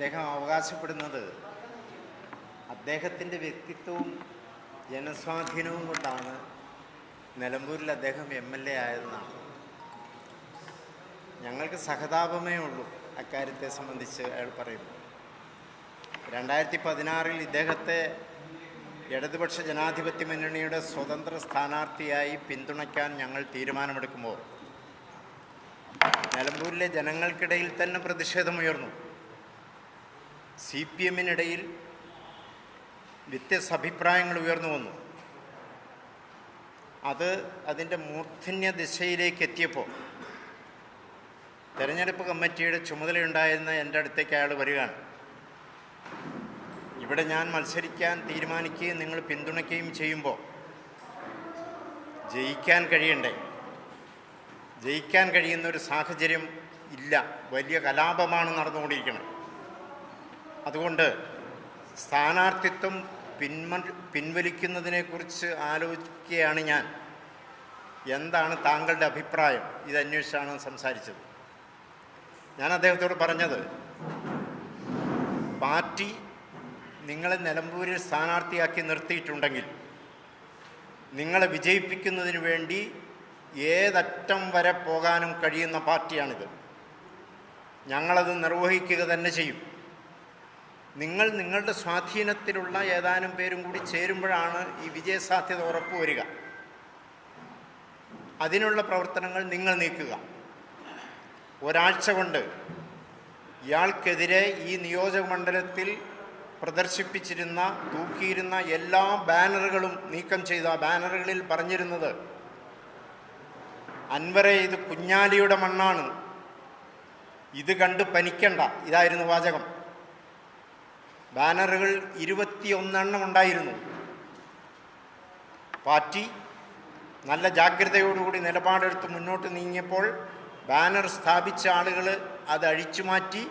അദ്ദേഹം അവകാശപ്പെടുന്നത് അദ്ദേഹത്തിൻ്റെ വ്യക്തിത്വവും ജനസ്വാധീനവും കൊണ്ടാണ് നിലമ്പൂരിൽ അദ്ദേഹം MLA ആയതെന്നാണ്. ഞങ്ങൾക്ക് സഹതാപമേ ഉള്ളൂ അക്കാര്യത്തെ സംബന്ധിച്ച് അയാൾ പറയുന്നു. 2016 ഇദ്ദേഹത്തെ ഇടതുപക്ഷ ജനാധിപത്യ മുന്നണിയുടെ സ്വതന്ത്ര സ്ഥാനാർത്ഥിയായി പിന്തുണയ്ക്കാൻ ഞങ്ങൾ തീരുമാനമെടുക്കുമ്പോൾ നിലമ്പൂരിലെ ജനങ്ങൾക്കിടയിൽ തന്നെ പ്രതിഷേധമുയർന്നു. CPM-നിടയിൽ വ്യത്യസ്ത അഭിപ്രായങ്ങൾ ഉയർന്നു വന്നു. അതിൻ്റെ മൂർധന്യ ദിശയിലേക്ക് എത്തിയപ്പോൾ തെരഞ്ഞെടുപ്പ് കമ്മിറ്റിയുടെ ചുമതലയുണ്ടായിരുന്ന എൻ്റെ അടുത്തേക്ക് അയാൾ വരികയാണ്. ഇവിടെ ഞാൻ മത്സരിക്കാൻ തീരുമാനിക്കുകയും നിങ്ങൾ പിന്തുണയ്ക്കുകയും ചെയ്യുമ്പോൾ ജയിക്കാൻ കഴിയണ്ടേ? ജയിക്കാൻ കഴിയുന്ന ഒരു സാഹചര്യം ഇല്ല. വലിയ കലാപമാണ് നടന്നുകൊണ്ടിരിക്കുന്നത്. അതുകൊണ്ട് സ്ഥാനാർത്ഥിത്വം പിൻവലിക്കുന്നതിനെക്കുറിച്ച് ആലോചിക്കുകയാണ് ഞാൻ. എന്താണ് താങ്കളുടെ അഭിപ്രായം? ഇതന്വേഷിച്ചാണ് സംസാരിച്ചത്. ഞാൻ അദ്ദേഹത്തോട് പറഞ്ഞത്, പാർട്ടി നിങ്ങളെ നിലമ്പൂരിൽ സ്ഥാനാർത്ഥിയാക്കി നിർത്തിയിട്ടുണ്ടെങ്കിൽ നിങ്ങളെ വിജയിപ്പിക്കുന്നതിന് വേണ്ടി ഏതറ്റം വരെ പോകാനും കഴിയുന്ന പാർട്ടിയാണിത്. ഞങ്ങളത് നിർവഹിക്കുക തന്നെ ചെയ്യും. നിങ്ങളുടെ സ്വാധീനത്തിലുള്ള ഏതാനും പേരും കൂടി ചേരുമ്പോഴാണ് ഈ വിജയസാധ്യത ഉറപ്പുവരിക. അതിനുള്ള പ്രവർത്തനങ്ങൾ നിങ്ങൾ നീക്കുക. ഒരാഴ്ച കൊണ്ട് ഇയാൾക്കെതിരെ ഈ നിയോജക മണ്ഡലത്തിൽ പ്രദർശിപ്പിച്ചിരുന്ന തൂക്കിയിരുന്ന എല്ലാ ബാനറുകളും നീക്കം ചെയ്ത ബാനറുകളിൽ പറഞ്ഞിരുന്നത്, അൻവറെ ഇത് കുഞ്ഞാലിയുടെ മണ്ണാണ്, ഇത് കണ്ട് പനിക്കണ്ട, ഇതായിരുന്നു വാചകം. ബാനറുകൾ 21 ഉണ്ടായിരുന്നു. പാർട്ടി നല്ല ജാഗ്രതയോടുകൂടി നിലപാടെടുത്ത് മുന്നോട്ട് നീങ്ങിയപ്പോൾ ബാനർ സ്ഥാപിച്ച ആളുകൾ അത് അഴിച്ചുമാറ്റി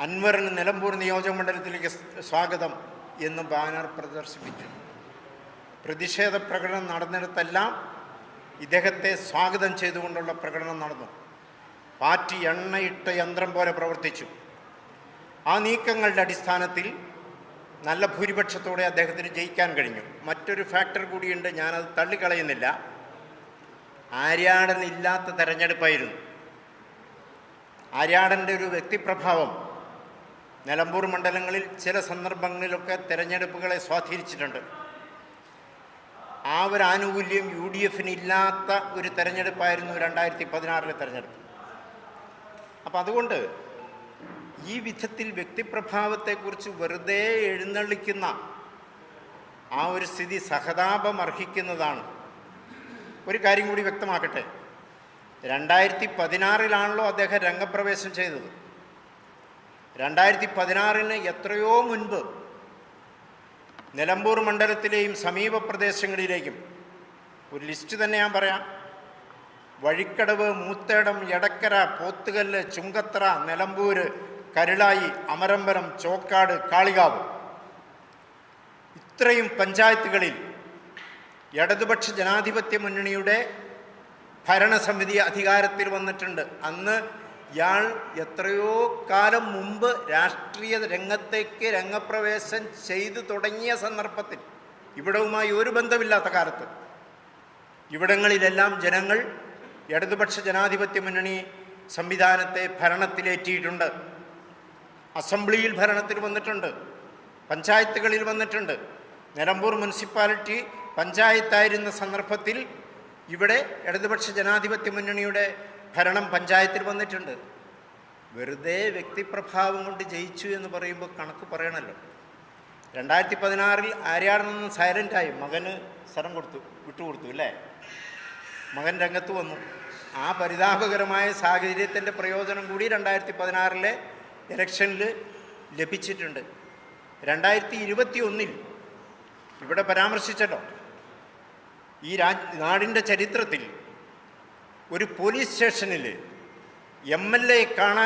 അൻവറിന് നിലമ്പൂർ നിയോജക മണ്ഡലത്തിലേക്ക് സ്വാഗതം എന്ന് ബാനർ പ്രദർശിപ്പിച്ചു. പ്രതിഷേധ പ്രകടനം നടന്നിടത്തെല്ലാം ഇദ്ദേഹത്തെ സ്വാഗതം ചെയ്തുകൊണ്ടുള്ള പ്രകടനം നടന്നു. പാർട്ടി എണ്ണയിട്ട യന്ത്രം പോലെ പ്രവർത്തിച്ചു. ആ നീക്കങ്ങളുടെ അടിസ്ഥാനത്തിൽ നല്ല ഭൂരിപക്ഷത്തോടെ അദ്ദേഹത്തിന് ജയിക്കാൻ കഴിഞ്ഞു. മറ്റൊരു ഫാക്ടർ കൂടിയുണ്ട്, ഞാനത് തള്ളിക്കളയുന്നില്ല. ആര്യാടൻ ഇല്ലാത്ത തെരഞ്ഞെടുപ്പായിരുന്നു. ആര്യാടൻ്റെ ഒരു വ്യക്തിപ്രഭാവം നിലമ്പൂർ മണ്ഡലങ്ങളിൽ ചില സന്ദർഭങ്ങളിലൊക്കെ തെരഞ്ഞെടുപ്പുകളെ സ്വാധീനിച്ചിട്ടുണ്ട്. ആ ഒരു ആനുകൂല്യം UDF-ന് ഇല്ലാത്ത ഒരു തെരഞ്ഞെടുപ്പായിരുന്നു 2016 തെരഞ്ഞെടുപ്പ്. അപ്പം അതുകൊണ്ട് ഈ വിധത്തിൽ വ്യക്തിപ്രഭാവത്തെക്കുറിച്ച് വെറുതെ എഴുന്നള്ളിക്കുന്ന ആ ഒരു സ്ഥിതി സഹതാപം അർഹിക്കുന്നതാണ്. ഒരു കാര്യം കൂടി വ്യക്തമാക്കട്ടെ, 2016 അദ്ദേഹം രംഗപ്രവേശം ചെയ്തത്. 2016 എത്രയോ മുൻപ് നിലമ്പൂർ മണ്ഡലത്തിലെയും സമീപ പ്രദേശങ്ങളിലേക്കും ഒരു ലിസ്റ്റ് തന്നെ ഞാൻ പറയാം. വഴിക്കടവ്, മൂത്തേടം, എടക്കര, പോത്തുകല്ല്, ചുങ്കത്തറ, നിലമ്പൂർ, കരുളായി, അമരമ്പലം, ചോക്കാട്, കാളികാവ്, ഇത്രയും പഞ്ചായത്തുകളിൽ ഇടതുപക്ഷ ജനാധിപത്യ മുന്നണിയുടെ ഭരണസമിതി അധികാരത്തിൽ വന്നിട്ടുണ്ട്. അന്ന് ഇയാൾ എത്രയോ കാലം മുമ്പ് രാഷ്ട്രീയ രംഗത്തേക്ക് രംഗപ്രവേശം ചെയ്തു തുടങ്ങിയ സന്ദർഭത്തിൽ, ഇവിടവുമായി ഒരു ബന്ധമില്ലാത്ത കാലത്ത്, ഇവിടങ്ങളിലെല്ലാം ജനങ്ങൾ ഇടതുപക്ഷ ജനാധിപത്യ മുന്നണി സംവിധാനത്തെ ഭരണത്തിലേറ്റിയിട്ടുണ്ട്. അസംബ്ലിയിൽ ഭരണത്തിൽ വന്നിട്ടുണ്ട്, പഞ്ചായത്തുകളിൽ വന്നിട്ടുണ്ട്. നിലമ്പൂർ മുനിസിപ്പാലിറ്റി പഞ്ചായത്തായിരുന്ന സന്ദർഭത്തിൽ ഇവിടെ ഇടതുപക്ഷ ജനാധിപത്യ മുന്നണിയുടെ ഭരണം പഞ്ചായത്തിൽ വന്നിട്ടുണ്ട്. വെറുതെ വ്യക്തിപ്രഭാവം കൊണ്ട് ജയിച്ചു എന്ന് പറയുമ്പോൾ കണക്ക് പറയണമല്ലോ. 2016 ആര്യാടൻ നിന്ന് സൈലൻ്റായി, മകന് സ്ഥലം വിട്ടുകൊടുത്തു അല്ലേ? മകൻ രംഗത്ത് വന്നു. ആ പരിതാപകരമായ സാഹചര്യത്തിൻ്റെ പ്രയോജനം കൂടി 2016 ഇലക്ഷനിൽ ലഭിച്ചിട്ടുണ്ട്. 2021 ഇവിടെ പരാമർശിച്ചല്ലോ, ഈ നാടിൻ്റെ ചരിത്രത്തിൽ ഒരു പോലീസ് സ്റ്റേഷനിൽ MLA കാണാൻ